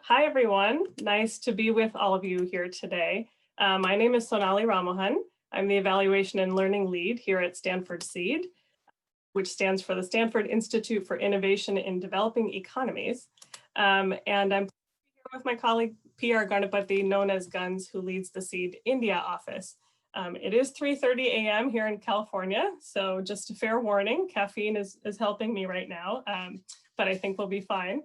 Hi, everyone. Nice to be with all of you here today. My name is Sonali Ramohan. I'm the Evaluation and Learning Lead here at Stanford SEED, which stands for the Stanford Institute for Innovation in Developing Economies. And I'm here with my colleague, PR Ganapathy, known as Guns, who leads the SEED India office. It is 3:30 a.m. here in California, so just a fair warning, caffeine is helping me right now, but I think we'll be fine.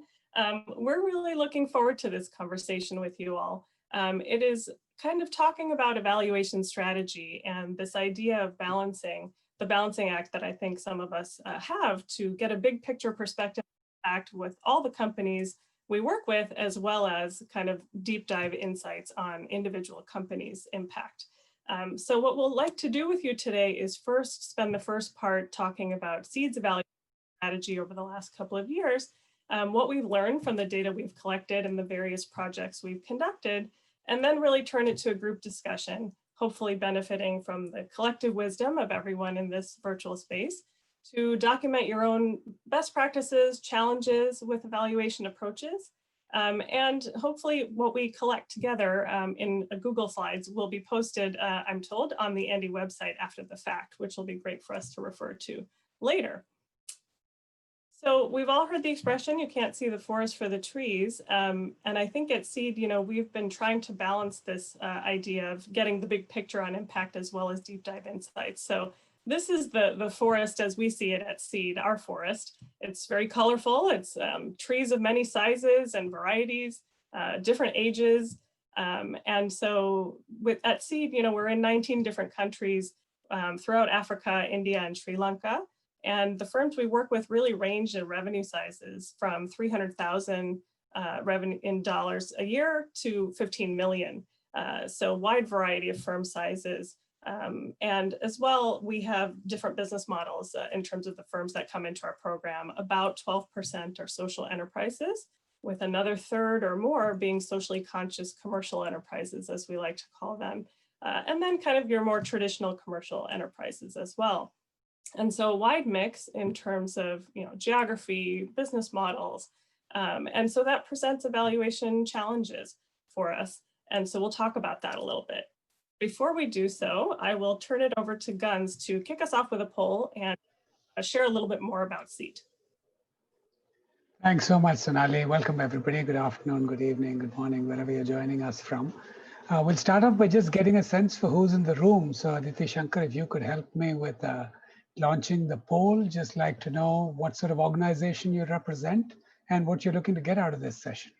We're really looking forward to this conversation with you all. It is kind of talking about evaluation strategy and this idea of balancing, the balancing act that I think some of us have to get a big picture perspective act with all the companies we work with, as well as kind of deep dive insights on individual companies' impact. So what we'll like to do with you today is first spend the first part talking about SEED's evaluation strategy over the last couple of years, what we've learned from the data we've collected and the various projects we've conducted, and then really turn it to a group discussion, hopefully benefiting from the collective wisdom of everyone in this virtual space to document your own best practices, challenges with evaluation approaches. And hopefully what we collect together in Google Slides will be posted, I'm told, on the ANDE website after the fact, which will be great for us to refer to later. So we've all heard the expression, you can't see the forest for the trees. And I think at SEED, we've been trying to balance this idea of getting the big picture on impact as well as deep dive insights. So this is the forest as we see it at SEED, our forest. It's very colorful. It's trees of many sizes and varieties, different ages. And so at SEED, we're in 19 different countries throughout Africa, India, and Sri Lanka. And the firms we work with really range in revenue sizes from 300,000 revenue in dollars a year to 15 million. So wide variety of firm sizes. And as well, we have different business models in terms of the firms that come into our program. About 12% are social enterprises, with another third or more being socially conscious commercial enterprises, as we like to call them. And then kind of your more traditional commercial enterprises as well. And so a wide mix in terms of geography, business models. And so that presents evaluation challenges for us. And so we'll talk about that a little bit. Before we do so, I will turn it over to Guns to kick us off with a poll and share a little bit more about SEED. Thanks so much, Sonali. Welcome, everybody. Good afternoon, good evening, good morning, wherever you're joining us from. We'll start off by just getting a sense for who's in the room. So Aditi Shankar, if you could help me with launching the poll, just like to know what sort of organization you represent and what you're looking to get out of this session.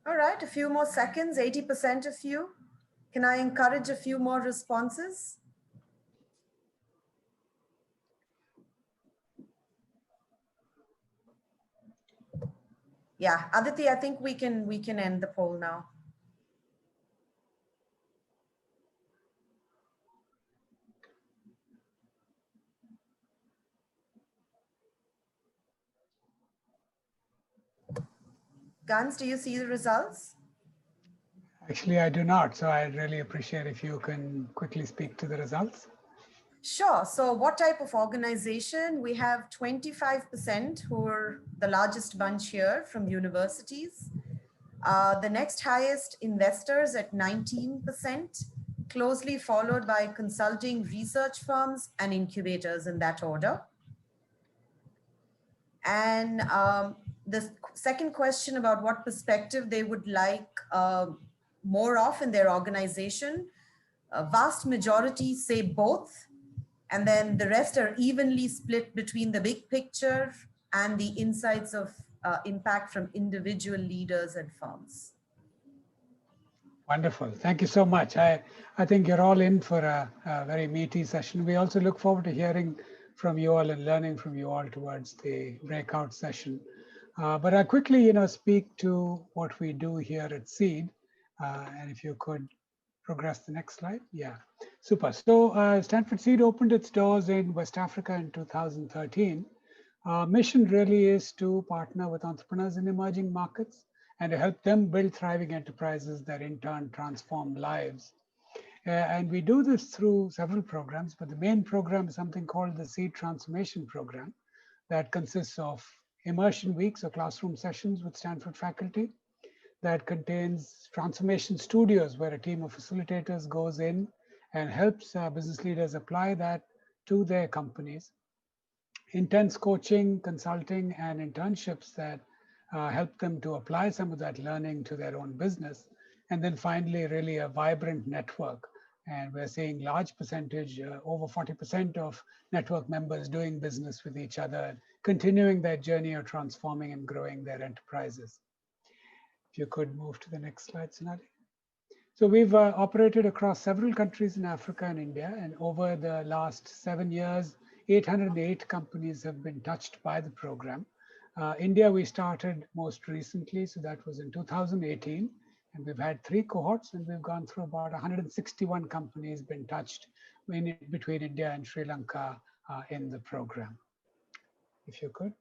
All right, a few more seconds, 80% of you. Can I encourage a few more responses? Yeah, Aditi, I think we can end the poll now. Guns, do you see the results? Actually, I do not. So I'd really appreciate if you can quickly speak to the results. Sure. So what type of organization? We have 25% who are the largest bunch here from universities. The next highest investors at 19%, closely followed by consulting research firms and incubators in that order. And the second question about what perspective they would like more of in their organization, a vast majority say both, and then the rest are evenly split between the big picture and the insights of impact from individual leaders and firms. Wonderful. Thank you so much. I think you're all in for a very meaty session. We also look forward to hearing from you all and learning from you all towards the breakout session. But I'll quickly, speak to what we do here at SEED. And if you could progress the next slide. Yeah, super. So Stanford SEED opened its doors in West Africa in 2013. Our mission really is to partner with entrepreneurs in emerging markets and to help them build thriving enterprises that in turn transform lives. And we do this through several programs, but the main program is something called the SEED Transformation Program that consists of immersion weeks or classroom sessions with Stanford faculty, that contains transformation studios where a team of facilitators goes in and helps business leaders apply that to their companies. Intense coaching, consulting, and internships that help them to apply some of that learning to their own business. And then finally, really a vibrant network. And we're seeing large percentage, over 40% of network members doing business with each other, continuing their journey of transforming and growing their enterprises. If you could move to the next slide, Sonali. So we've operated across several countries in Africa and India, and over the last 7 years, 808 companies have been touched by the program. India, we started most recently, so that was in 2018, and we've had 3 cohorts, and we've gone through about 161 companies been touched between India and Sri Lanka in the program. If you could.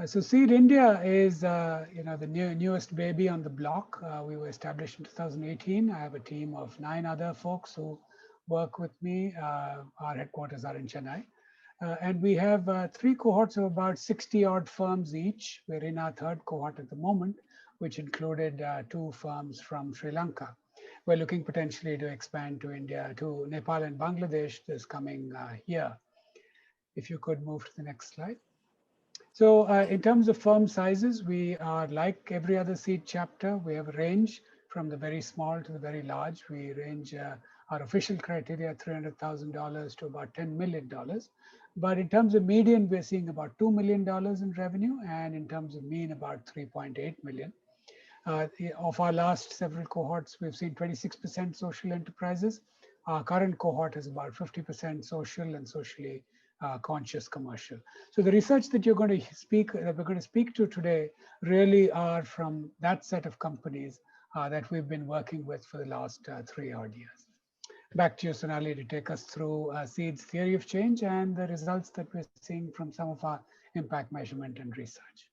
So SEED India is, the newest baby on the block. We were established in 2018. I have a team of 9 other folks who work with me. Our headquarters are in Chennai. And we have 3 cohorts of about 60 odd firms each. We're in our 3rd cohort at the moment, which included 2 firms from Sri Lanka. We're looking potentially to expand to India, to Nepal and Bangladesh this coming year. If you could move to the next slide. So in terms of firm sizes, we are like every other SEED chapter. We have a range from the very small to the very large. We range our official criteria $300,000 to about $10 million. But in terms of median, we're seeing about $2 million in revenue, and in terms of mean, about 3.8 million. Of our last several cohorts, we've seen 26% social enterprises. Our current cohort is about 50% social and socially conscious commercial. So the research that we're going to speak to today really are from that set of companies that we've been working with for the last 3 odd years. Back to you, Sonali, to take us through SEED's theory of change and the results that we're seeing from some of our impact measurement and research.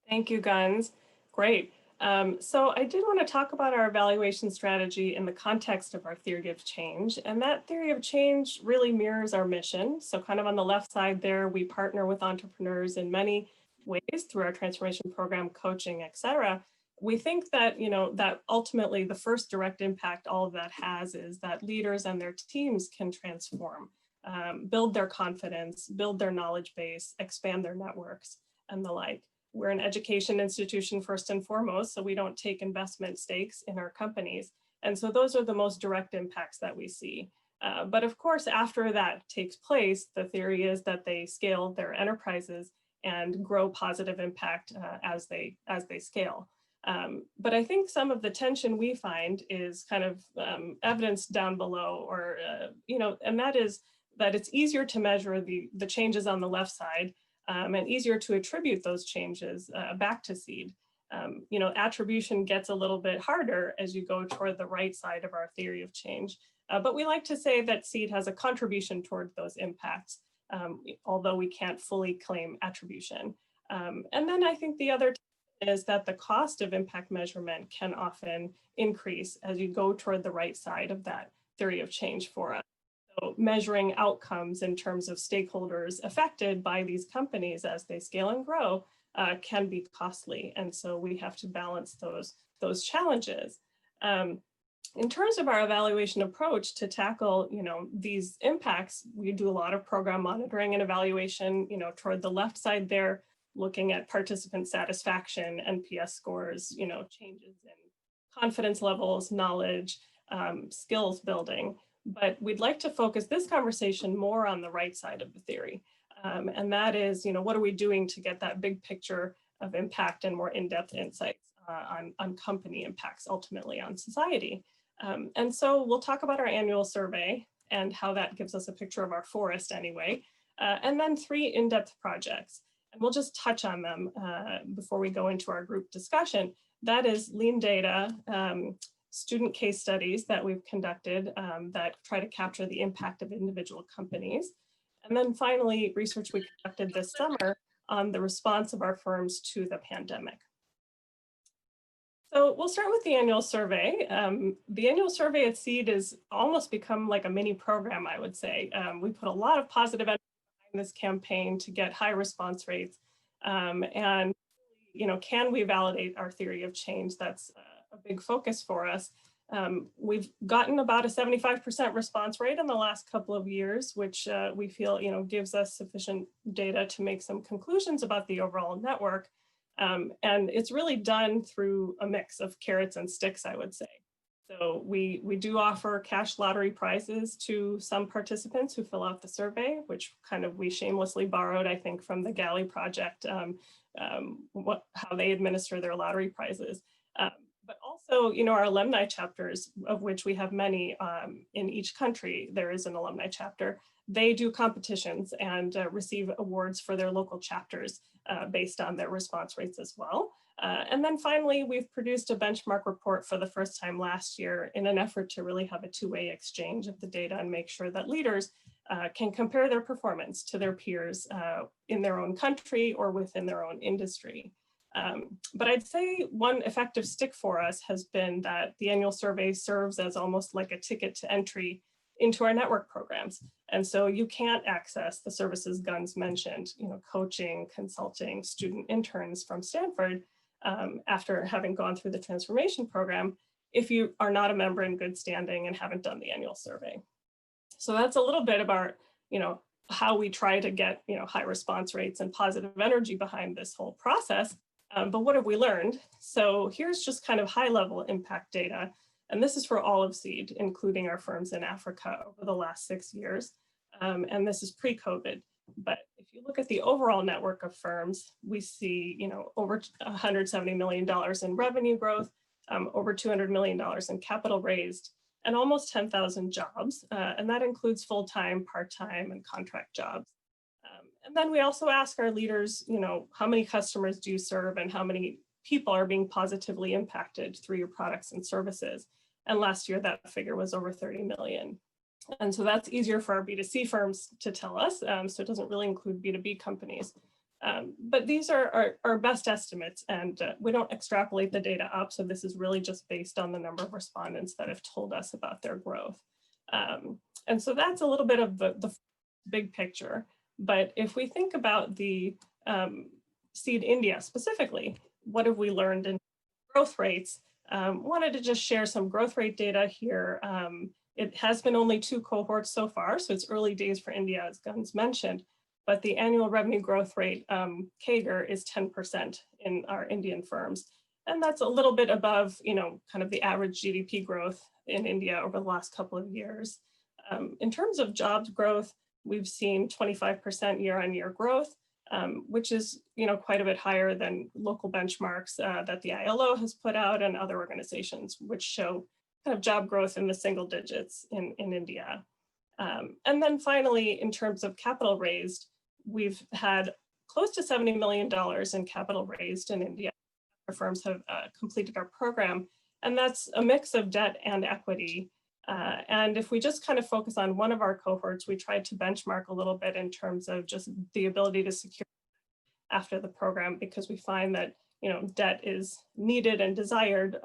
Thank you, Guns. Great. So I did want to talk about our evaluation strategy in the context of our theory of change. And that theory of change really mirrors our mission. So kind of on the left side there, we partner with entrepreneurs in many ways through our transformation program, coaching, et cetera. We think that, that ultimately the first direct impact all of that has is that leaders and their teams can transform, build their confidence, build their knowledge base, expand their networks, and the like. We're an education institution first and foremost, so we don't take investment stakes in our companies. And so those are the most direct impacts that we see. But of course, after that takes place, the theory is that they scale their enterprises and grow positive impact as they scale. But I think some of the tension we find is kind of evidenced down below, or, and that is that it's easier to measure the changes on the left side and easier to attribute those changes back to SEED. Attribution gets a little bit harder as you go toward the right side of our theory of change. But we like to say that SEED has a contribution toward those impacts, although we can't fully claim attribution. And then I think the other is that the cost of impact measurement can often increase as you go toward the right side of that theory of change for us. So measuring outcomes in terms of stakeholders affected by these companies as they scale and grow can be costly. And so we have to balance those challenges. In terms of our evaluation approach to tackle, these impacts, we do a lot of program monitoring and evaluation, toward the left side there, looking at participant satisfaction, NPS scores, changes in confidence levels, knowledge, skills building. But we'd like to focus this conversation more on the right side of the theory. And that is, what are we doing to get that big picture of impact and more in-depth insights on company impacts, ultimately on society. And so we'll talk about our annual survey and how that gives us a picture of our forest anyway, and then 3 in-depth projects. And we'll just touch on them before we go into our group discussion. That is lean data, student case studies that we've conducted that try to capture the impact of individual companies. And then finally, research we conducted this summer on the response of our firms to the pandemic. So we'll start with the annual survey. The annual survey at SEED has almost become like a mini program, I would say. We put a lot of positive energy behind this campaign to get high response rates. And can we validate our theory of change? That's a big focus for us. We've gotten about a 75% response rate in the last couple of years, which we feel gives us sufficient data to make some conclusions about the overall network. And it's really done through a mix of carrots and sticks, I would say. So we do offer cash lottery prizes to some participants who fill out the survey, which we shamelessly borrowed, I think, from the Galley project, how they administer their lottery prizes. But also, our alumni chapters, of which we have many in each country, there is an alumni chapter. They do competitions and receive awards for their local chapters based on their response rates as well. And then finally, we've produced a benchmark report for the first time last year in an effort to really have a two-way exchange of the data and make sure that leaders can compare their performance to their peers in their own country or within their own industry. But I'd say one effective stick for us has been that the annual survey serves as almost like a ticket to entry into our network programs. And so you can't access the services Guns mentioned, coaching, consulting, student interns from Stanford after having gone through the transformation program if you are not a member in good standing and haven't done the annual survey. So that's a little bit about, how we try to get, high response rates and positive energy behind this whole process. But what have we learned? So here's just kind of high level impact data. And this is for all of SEED, including our firms in Africa over the last 6 years. And this is pre-COVID. But if you look at the overall network of firms, we see, over $170 million in revenue growth, over $200 million in capital raised, and almost 10,000 jobs. And that includes full-time, part-time, and contract jobs. And then we also ask our leaders, how many customers do you serve and how many people are being positively impacted through your products and services. And last year, that figure was over 30 million. And so that's easier for our B2C firms to tell us. So it doesn't really include B2B companies. But these are our best estimates, and we don't extrapolate the data up. So this is really just based on the number of respondents that have told us about their growth. And so that's a little bit of the big picture. But if we think about the SEED India specifically, what have we learned in growth rates? Wanted to just share some growth rate data here. It has been only 2 cohorts so far, so it's early days for India, as Guns mentioned, but the annual revenue growth rate, CAGR, is 10% in our Indian firms. And that's a little bit above, kind of the average GDP growth in India over the last couple of years. In terms of jobs growth, we've seen 25% year-on-year growth, which is, quite a bit higher than local benchmarks that the ILO has put out and other organizations, which show kind of job growth in the single digits in India. And then finally, in terms of capital raised, we've had close to $70 million in capital raised in India. Our firms have completed our program, and that's a mix of debt and equity. And if we just kind of focus on one of our cohorts, we tried to benchmark a little bit in terms of just the ability to secure after the program, because we find that debt is needed and desired,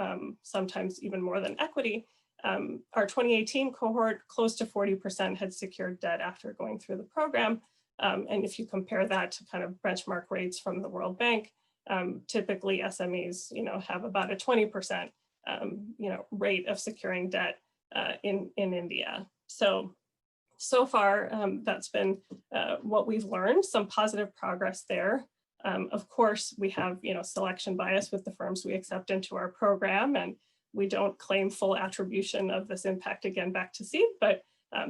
sometimes even more than equity. Our 2018 cohort, close to 40% had secured debt after going through the program. And if you compare that to kind of benchmark rates from the World Bank, typically SMEs, have about a 20%, rate of securing debt in India. So far, that's been what we've learned, some positive progress there. Of course, we have selection bias with the firms we accept into our program, and we don't claim full attribution of this impact again back to SEED, but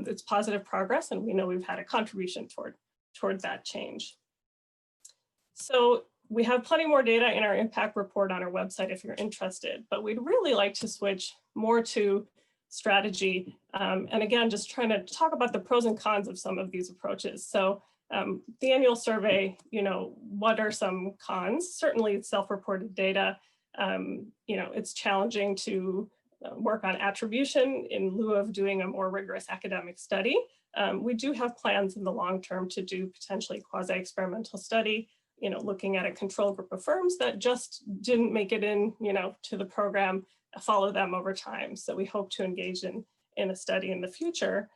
it's positive progress, and we know we've had a contribution toward toward that change. So we have plenty more data in our impact report on our website if you're interested, but we'd really like to switch more to strategy. And again, just trying to talk about the pros and cons of some of these approaches. So the annual survey, what are some cons? Certainly it's self-reported data. It's challenging to work on attribution in lieu of doing a more rigorous academic study. We do have plans in the long term to do potentially quasi-experimental study, looking at a control group of firms that just didn't make it in, to the program, follow them over time. So we hope to engage in a study in the future.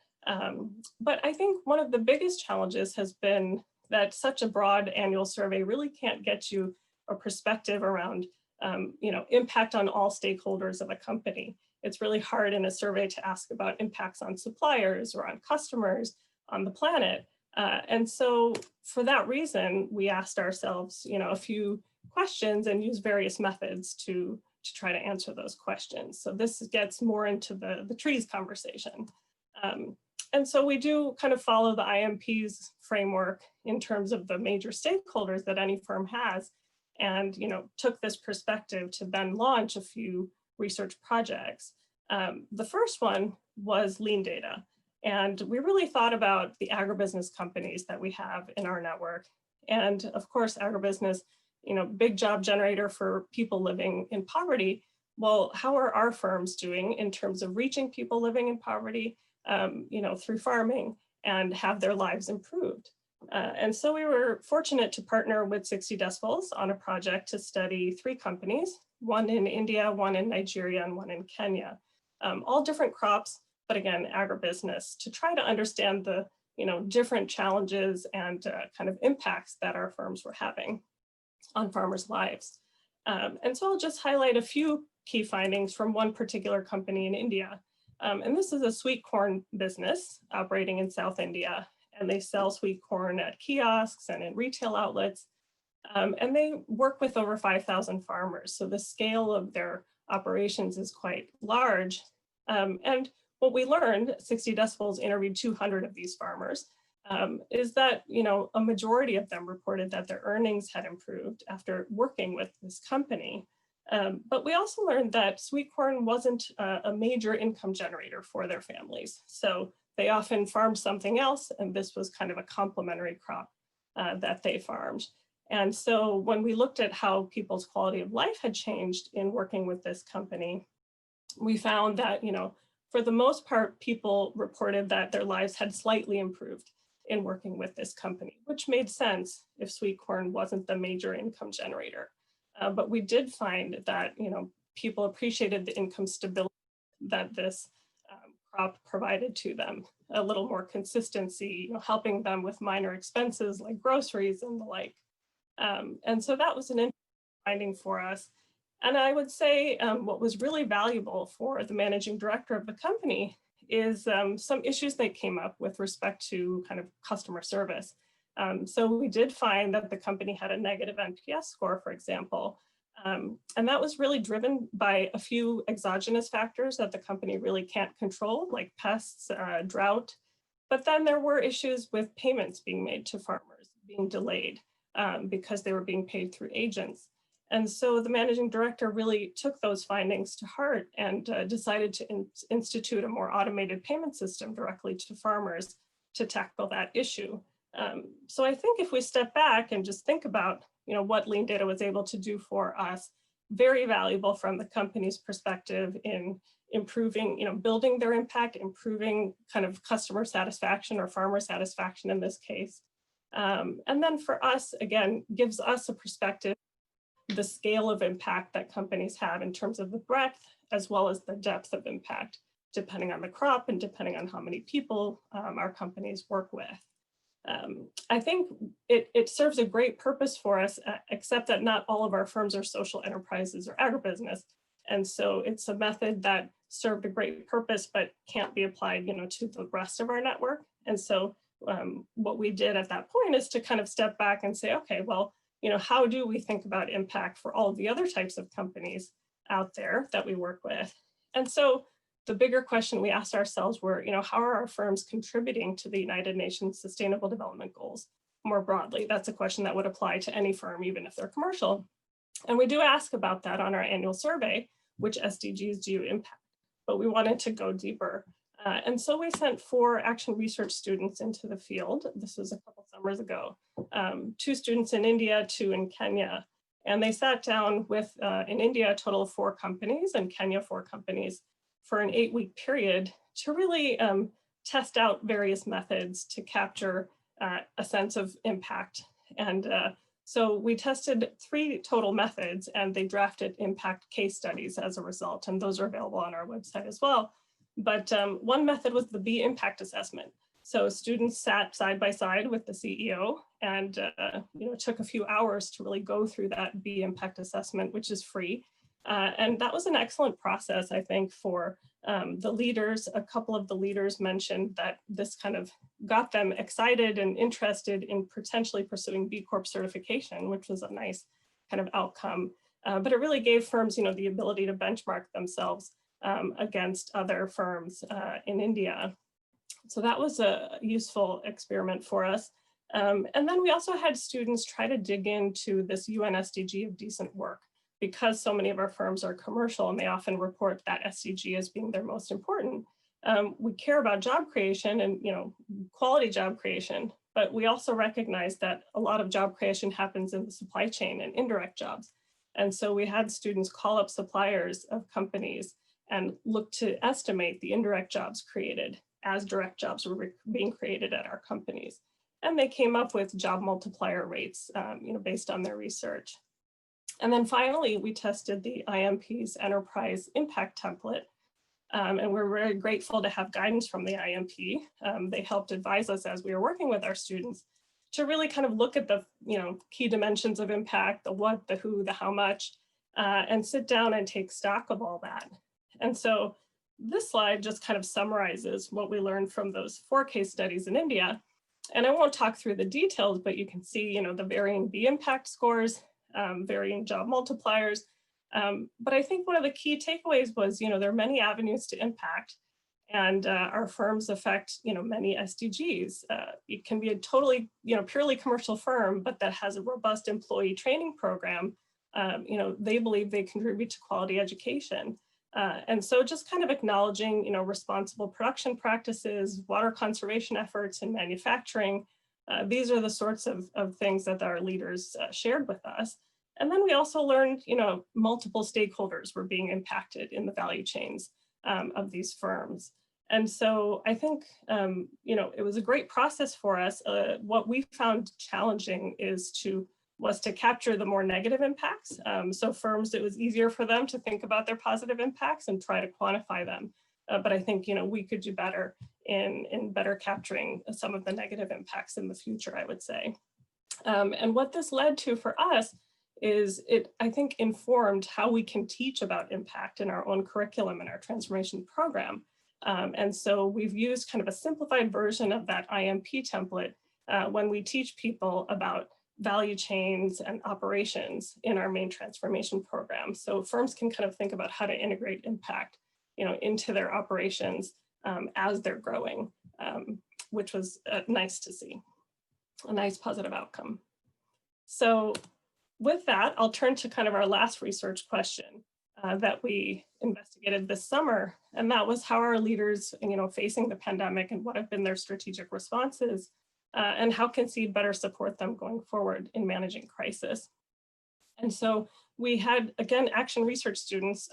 But I think one of the biggest challenges has been that such a broad annual survey really can't get you a perspective around impact on all stakeholders of a company. It's really hard in a survey to ask about impacts on suppliers or on customers, on the planet. And so for that reason, we asked ourselves, a few questions and use various methods to try to answer those questions. So this gets more into the trees conversation. And so we do kind of follow the IMP's framework in terms of the major stakeholders that any firm has, and took this perspective to then launch a few research projects. The first one was lean data. And we really thought about the agribusiness companies that we have in our network. And of course, agribusiness, big job generator for people living in poverty. Well, how are our firms doing in terms of reaching people living in poverty, through farming and have their lives improved? And so we were fortunate to partner with 60 Decibels on a project to study 3 companies, one in India, one in Nigeria, and one in Kenya, all different crops, but again, agribusiness, to try to understand the different challenges and kind of impacts that our firms were having on farmers' lives. And so I'll just highlight a few key findings from one particular company in India. And this is a sweet corn business operating in South India, and they sell sweet corn at kiosks and in retail outlets. And they work with over 5,000 farmers. So the scale of their operations is quite large. And what we learned, 60 Decibels interviewed 200 of these farmers, is that a majority of them reported that their earnings had improved after working with this company. But we also learned that sweet corn wasn't a major income generator for their families. So they often farmed something else, and this was kind of a complementary crop that they farmed. And so when we looked at how people's quality of life had changed in working with this company, we found that, for the most part, people reported that their lives had slightly improved in working with this company, which made sense if sweet corn wasn't the major income generator. But we did find that, people appreciated the income stability that this crop provided to them, a little more consistency, helping them with minor expenses like groceries and the like. And so that was an interesting finding for us. And I would say what was really valuable for the managing director of the company is some issues that came up with respect to kind of customer service. So we did find that the company had a negative NPS score, for example, and that was really driven by a few exogenous factors that the company really can't control, like pests, drought. But then there were issues with payments being made to farmers, being delayed because they were being paid through agents. And so the managing director really took those findings to heart and decided to institute a more automated payment system directly to farmers to tackle that issue. So I think if we step back and just think about, what lean data was able to do for us, very valuable from the company's perspective in improving, building their impact, improving kind of customer satisfaction or farmer satisfaction in this case. And then for us, again, gives us a perspective, the scale of impact that companies have in terms of the breadth as well as the depth of impact, depending on the crop and depending on how many people our companies work with. I think it serves a great purpose for us, except that not all of our firms are social enterprises or agribusiness. And so it's a method that served a great purpose, but can't be applied, to the rest of our network. And so what we did at that point is to kind of step back and say, okay, well, how do we think about impact for all of the other types of companies out there that we work with? And so the bigger question we asked ourselves were, how are our firms contributing to the United Nations Sustainable Development Goals? more broadly? That's a question that would apply to any firm, even if they're commercial. And we do ask about that on our annual survey, which SDGs do you impact? But we wanted to go deeper. And so we sent 4 action research students into the field. This was a couple summers ago. 2 students in India, 2 in Kenya. And they sat down with, in India, a total of 4 companies, and Kenya 4 companies, for an 8-week period to really test out various methods to capture a sense of impact. And so we tested 3 total methods, and they drafted impact case studies as a result, and those are available on our website as well. But one method was the B impact assessment. So students sat side by side with the CEO, and it took a few hours to really go through that B impact assessment, which is free. And that was an excellent process, I think, for the leaders. A couple of the leaders mentioned that this kind of got them excited and interested in potentially pursuing B Corp certification, which was a nice kind of outcome. But it really gave firms, the ability to benchmark themselves against other firms in India. So that was a useful experiment for us. And then we also had students try to dig into this UN SDG of decent work, because so many of our firms are commercial and they often report that SDG as being their most important. We care about job creation and quality job creation, but we also recognize that a lot of job creation happens in the supply chain and indirect jobs. And so we had students call up suppliers of companies and look to estimate the indirect jobs created as direct jobs were being created at our companies. And they came up with job multiplier rates, based on their research. And then finally, we tested the IMP's enterprise impact template. And we're very grateful to have guidance from the IMP. They helped advise us as we were working with our students to really kind of look at the key dimensions of impact, the what, the who, the how much, and sit down and take stock of all that. And so this slide just kind of summarizes what we learned from those 4 case studies in India. And I won't talk through the details, but you can see the varying B impact scores, varying job multipliers. But I think one of the key takeaways was, there are many avenues to impact, and our firms affect, many SDGs. It can be a totally, purely commercial firm, but that has a robust employee training program. They believe they contribute to quality education. And so just kind of acknowledging, responsible production practices, water conservation efforts in manufacturing. These are the sorts of things that our leaders shared with us. And then we also learned, multiple stakeholders were being impacted in the value chains of these firms. And so I think, it was a great process for us. What we found challenging was to capture the more negative impacts. So firms, it was easier for them to think about their positive impacts and try to quantify them. But I think, we could do better in better capturing some of the negative impacts in the future, I would say. And what this led to for us is I think, informed how we can teach about impact in our own curriculum and our transformation program. And so we've used kind of a simplified version of that IMP template when we teach people about value chains and operations in our main transformation program. So firms can kind of think about how to integrate impact, into their operations as they're growing, which was nice to see, a nice positive outcome. So with that, I'll turn to kind of our last research question that we investigated this summer. And that was, how are leaders, facing the pandemic, and what have been their strategic responses? And how can SEED better support them going forward in managing crisis? And so we had, again, action research students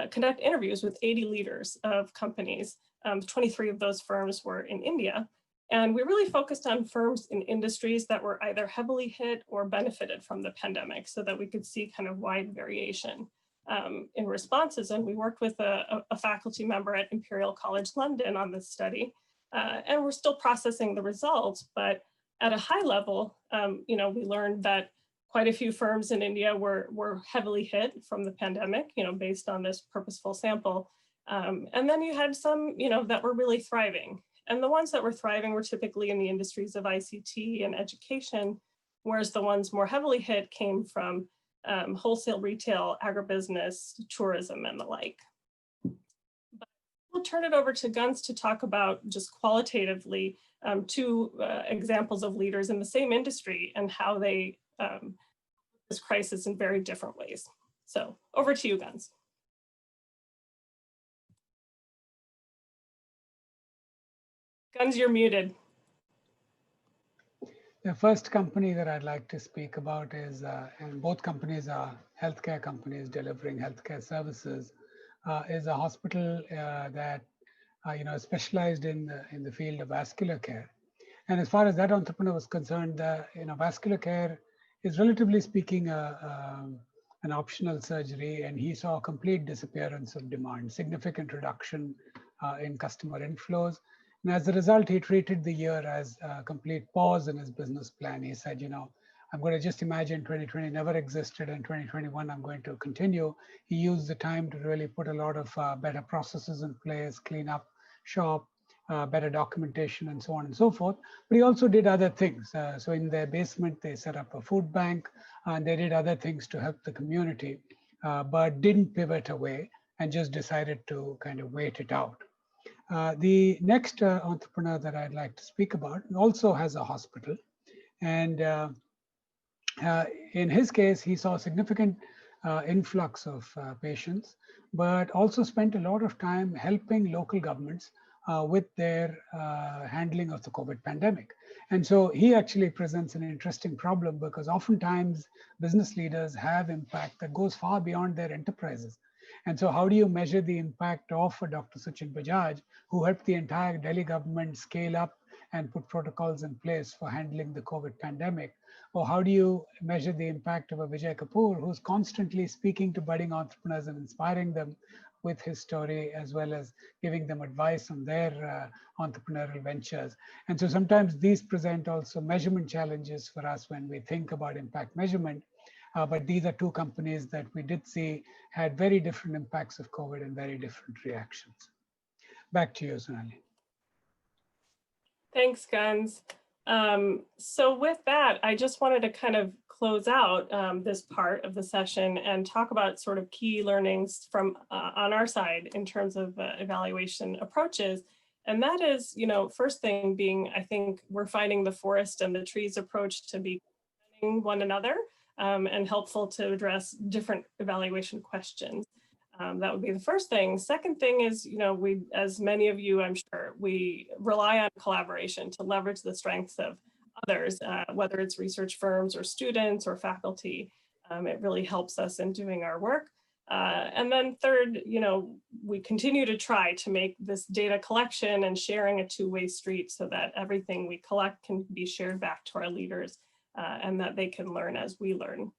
conduct interviews with 80 leaders of companies. 23 of those firms were in India. And we really focused on firms in industries that were either heavily hit or benefited from the pandemic, so that we could see kind of wide variation in responses. And we worked with a faculty member at Imperial College London on this study. And we're still processing the results, but at a high level, we learned that quite a few firms in India were heavily hit from the pandemic, based on this purposeful sample. And then you had some, that were really thriving. And the ones that were thriving were typically in the industries of ICT and education, whereas the ones more heavily hit came from wholesale, retail, agribusiness, tourism, and the like. We'll turn it over to Guns to talk about just qualitatively two examples of leaders in the same industry and how they this crisis in very different ways. So over to you, Guns. Guns, you're muted. The first company that I'd like to speak about is, and both companies are healthcare companies delivering healthcare services, is a hospital that specialized in the field of vascular care. And as far as that entrepreneur was concerned, vascular care is relatively speaking an optional surgery, and he saw a complete disappearance of demand, significant reduction in customer inflows. And as a result, he treated the year as a complete pause in his business plan. He said, I'm going to just imagine 2020 never existed and 2021 I'm going to continue. He used the time to really put a lot of better processes in place, clean up shop, better documentation, and so on and so forth. But he also did other things. So in their basement, they set up a food bank, and they did other things to help the community, but didn't pivot away and just decided to kind of wait it out. The next entrepreneur that I'd like to speak about also has a hospital. And in his case, he saw a significant influx of patients, but also spent a lot of time helping local governments with their handling of the COVID pandemic. And so he actually presents an interesting problem, because oftentimes business leaders have impact that goes far beyond their enterprises. And so how do you measure the impact of a Dr. Sachin Bajaj, who helped the entire Delhi government scale up and put protocols in place for handling the COVID pandemic? Or how do you measure the impact of a Vijay Kapoor, who's constantly speaking to budding entrepreneurs and inspiring them with his story, as well as giving them advice on their entrepreneurial ventures? And so sometimes these present also measurement challenges for us when we think about impact measurement. But these are two companies that we did see had very different impacts of COVID and very different reactions. Back to you, Sonali. Thanks, Guns. So with that, I just wanted to kind of close out this part of the session and talk about sort of key learnings from on our side in terms of evaluation approaches. And that is, first thing being, I think we're finding the forest and the trees approach to be one another and helpful to address different evaluation questions. That would be the first thing. Second thing is, we, as many of you, I'm sure, we rely on collaboration to leverage the strengths of others, whether it's research firms or students or faculty. It really helps us in doing our work. And then third, we continue to try to make this data collection and sharing a two-way street so that everything we collect can be shared back to our leaders and that they can learn as we learn.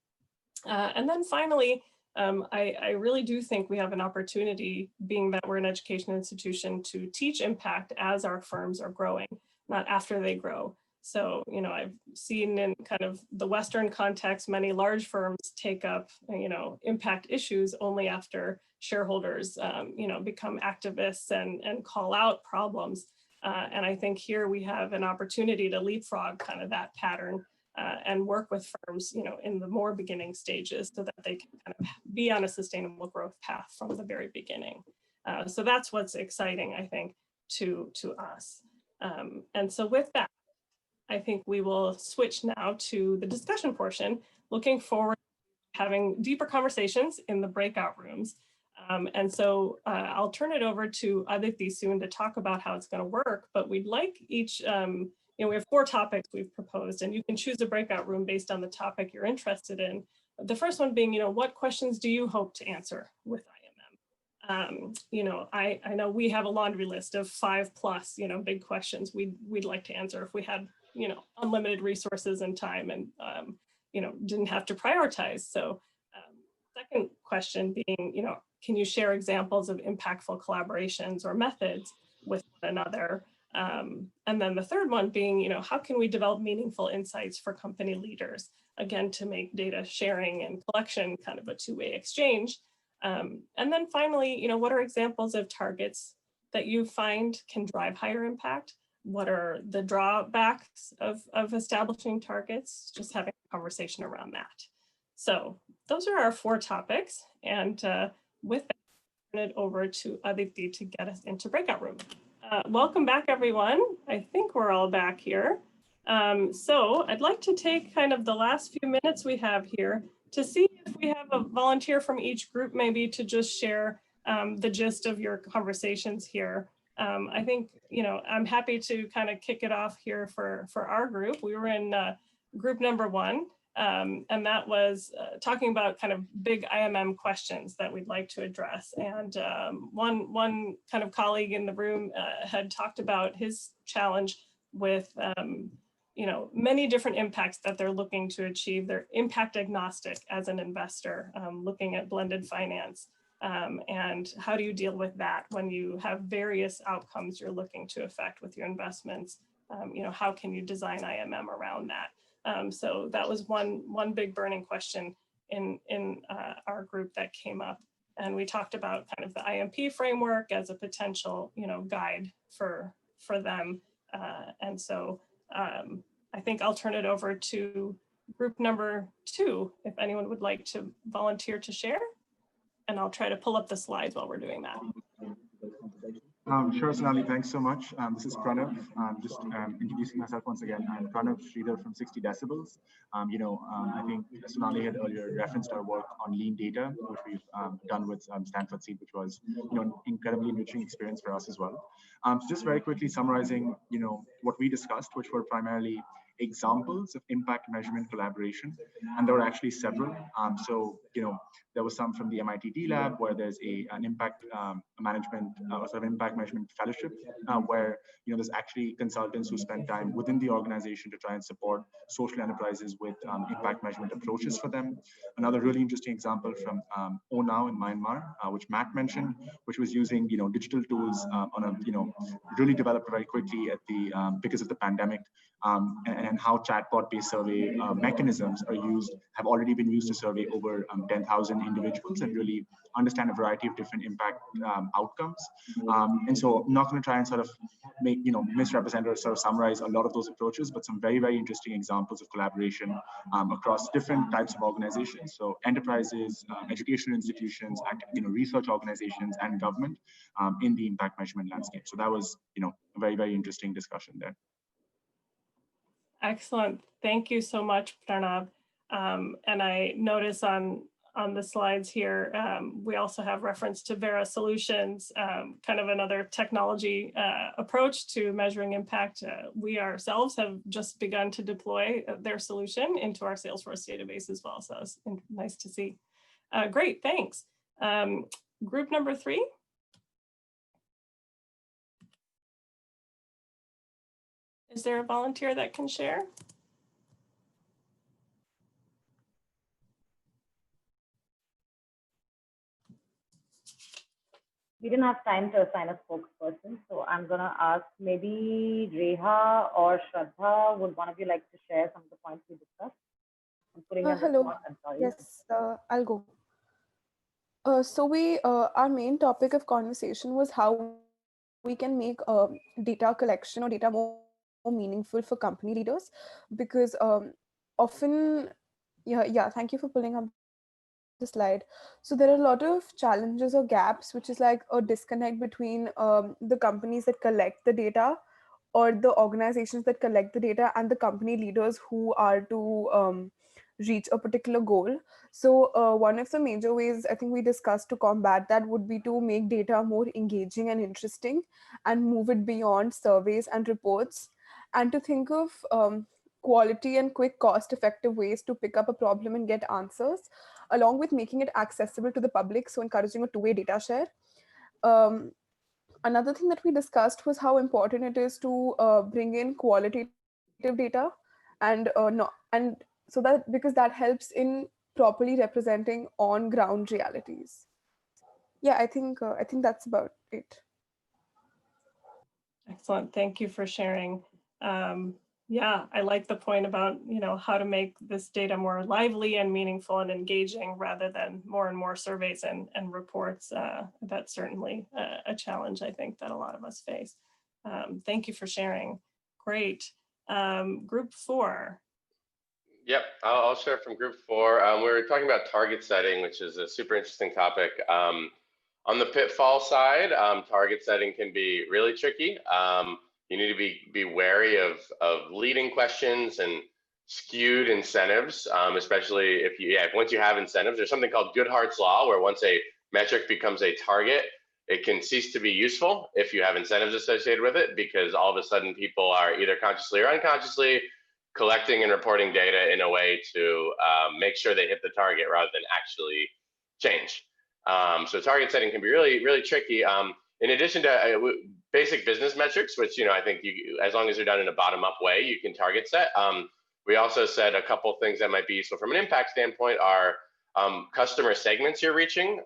And then finally, I really do think we have an opportunity, being that we're an education institution, to teach impact as our firms are growing, not after they grow. So, I've seen in kind of the Western context, many large firms take up, impact issues only after shareholders, become activists and call out problems. And I think here we have an opportunity to leapfrog kind of that pattern and work with firms, in the more beginning stages so that they can kind of be on a sustainable growth path from the very beginning. So that's what's exciting, I think, to us. And so with that, I think we will switch now to the discussion portion, looking forward to having deeper conversations in the breakout rooms. And so I'll turn it over to Aditi soon to talk about how it's going to work, but we'd like each, we have 4 topics we've proposed, and you can choose a breakout room based on the topic you're interested in. The first one being, what questions do you hope to answer with IMM? I know we have a laundry list of 5+ big questions we'd like to answer if we had, unlimited resources and time and, didn't have to prioritize. So second question being, can you share examples of impactful collaborations or methods with one another? And then the third one being, how can we develop meaningful insights for company leaders, again, to make data sharing and collection kind of a two-way exchange. And then finally, what are examples of targets that you find can drive higher impact? What are the drawbacks of establishing targets? Just having a conversation around that. So those are our 4 topics. And with that, I'll turn it over to Aditi to get us into breakout room. Welcome back, everyone. I think we're all back here. So I'd like to take kind of the last few minutes we have here to see if we have a volunteer from each group maybe to just share the gist of your conversations here. I think, I'm happy to kind of kick it off here for our group. We were in group number 1. And that was talking about kind of big IMM questions that we'd like to address. And one kind of colleague in the room had talked about his challenge with, many different impacts that they're looking to achieve. They're impact agnostic as an investor, looking at blended finance. And how do you deal with that when you have various outcomes you're looking to affect with your investments? How can you design IMM around that? So that was one big burning question in our group that came up. And we talked about kind of the IMP framework as a potential, guide for them. And so I think I'll turn it over to group number 2, if anyone would like to volunteer to share. And I'll try to pull up the slides while we're doing that. Sure, Sonali, thanks so much. This is Pranav. Just introducing myself once again. I'm Pranav Sridhar from 60 Decibels. I think Sonali had earlier referenced our work on lean data, which we've done with Stanford Seed, which was an incredibly enriching experience for us as well. So just very quickly summarizing, what we discussed, which were primarily examples of impact measurement collaboration, and there were actually several. There was some from the MIT lab where there's an impact management sort of impact measurement fellowship where there's actually consultants who spend time within the organization to try and support social enterprises with impact measurement approaches for them. Another really interesting example from ONOW in Myanmar, which Matt mentioned, which was using digital tools on a really developed very quickly at the because of the pandemic. And how chatbot-based survey mechanisms have already been used to survey over 10,000 individuals and really understand a variety of different impact outcomes. And so I'm not going to try and sort of make, misrepresent or sort of summarize a lot of those approaches, but some very, very interesting examples of collaboration across different types of organizations. So enterprises, educational institutions, research organizations, and government in the impact measurement landscape. So that was, a very, very interesting discussion there. Excellent. Thank you so much, Pranav. And I notice on the slides here, we also have reference to Vera Solutions, kind of another technology approach to measuring impact. We ourselves have just begun to deploy their solution into our Salesforce database as well. So it's nice to see. Great, thanks. Group number 3. Is there a volunteer that can share? We didn't have time to assign a spokesperson, so I'm going to ask maybe Reha or Shraddha. Would one of you like to share some of the points we discussed? I'm putting hello. Yes, I'll go. Our main topic of conversation was how we can make data collection or data more meaningful for company leaders, because often, thank you for pulling up the slide. So there are a lot of challenges or gaps, which is like a disconnect between the companies that collect the data or the organizations that collect the data and the company leaders who are to reach a particular goal. So one of the major ways I think we discussed to combat that would be to make data more engaging and interesting and move it beyond surveys and reports, and to think of quality and quick cost-effective ways to pick up a problem and get answers, along with making it accessible to the public, so encouraging a two-way data share. Another thing that we discussed was how important it is to bring in qualitative data, and so that, because that helps in properly representing on-ground realities. Yeah, I think that's about it. Excellent. Thank you for sharing. Yeah, I like the point about, how to make this data more lively and meaningful and engaging rather than more and more surveys and reports. That's certainly a challenge, I think, that a lot of us face. Thank you for sharing. Great. Group 4. Yep, I'll share from group 4. We were talking about target setting, which is a super interesting topic. On the pitfall side, target setting can be really tricky. You need to be wary of leading questions and skewed incentives, especially if once you have incentives. There's something called Goodhart's law, where once a metric becomes a target, it can cease to be useful if you have incentives associated with it, because all of a sudden people are either consciously or unconsciously collecting and reporting data in a way to make sure they hit the target rather than actually change. So target setting can be really, really tricky. In addition to basic business metrics, which I think as long as they're done in a bottom-up way, you can target set. We also said a couple things that might be useful from an impact standpoint are customer segments you're reaching,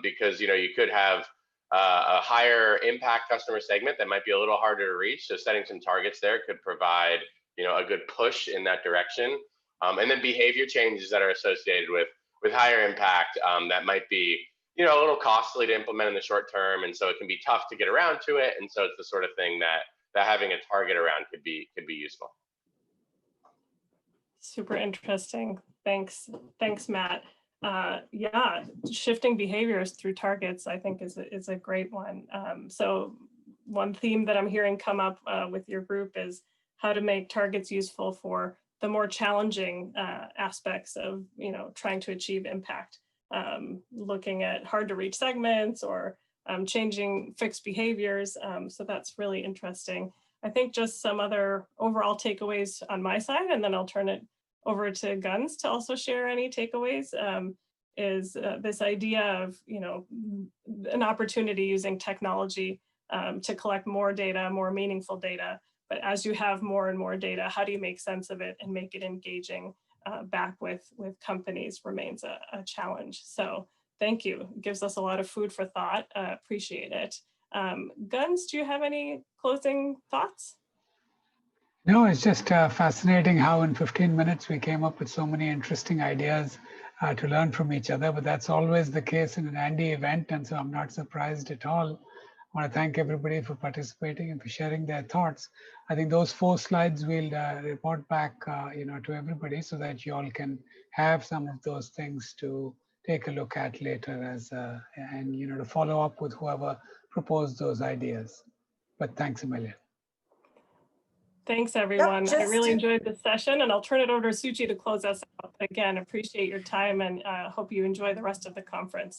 because you could have a higher impact customer segment that might be a little harder to reach. So setting some targets there could provide a good push in that direction. And then behavior changes that are associated with higher impact that might be a little costly to implement in the short term, and so it can be tough to get around to it. And so it's the sort of thing that having a target around could be useful. Super interesting. Thanks, Matt. Yeah, shifting behaviors through targets, I think, is a great one. So one theme that I'm hearing come up with your group is how to make targets useful for the more challenging aspects of trying to achieve impact. Looking at hard to reach segments or changing fixed behaviors. So that's really interesting. I think just some other overall takeaways on my side, and then I'll turn it over to Guns to also share any takeaways, is this idea of an opportunity using technology to collect more data, more meaningful data. But as you have more and more data, how do you make sense of it and make it engaging back with companies remains a challenge. So thank you. It gives us a lot of food for thought. Appreciate it. Guns, do you have any closing thoughts? No, it's just fascinating how in 15 minutes we came up with so many interesting ideas to learn from each other, but that's always the case in an ANDE event, and so I'm not surprised at all. I want to thank everybody for participating and for sharing their thoughts. I think those 4 slides we'll report back to everybody so that you all can have some of those things to take a look at later and to follow up with whoever proposed those ideas. But thanks a million. Thanks, everyone. Yep, I really enjoyed this session, and I'll turn it over to Suchi to close us out. Again, appreciate your time and hope you enjoy the rest of the conference.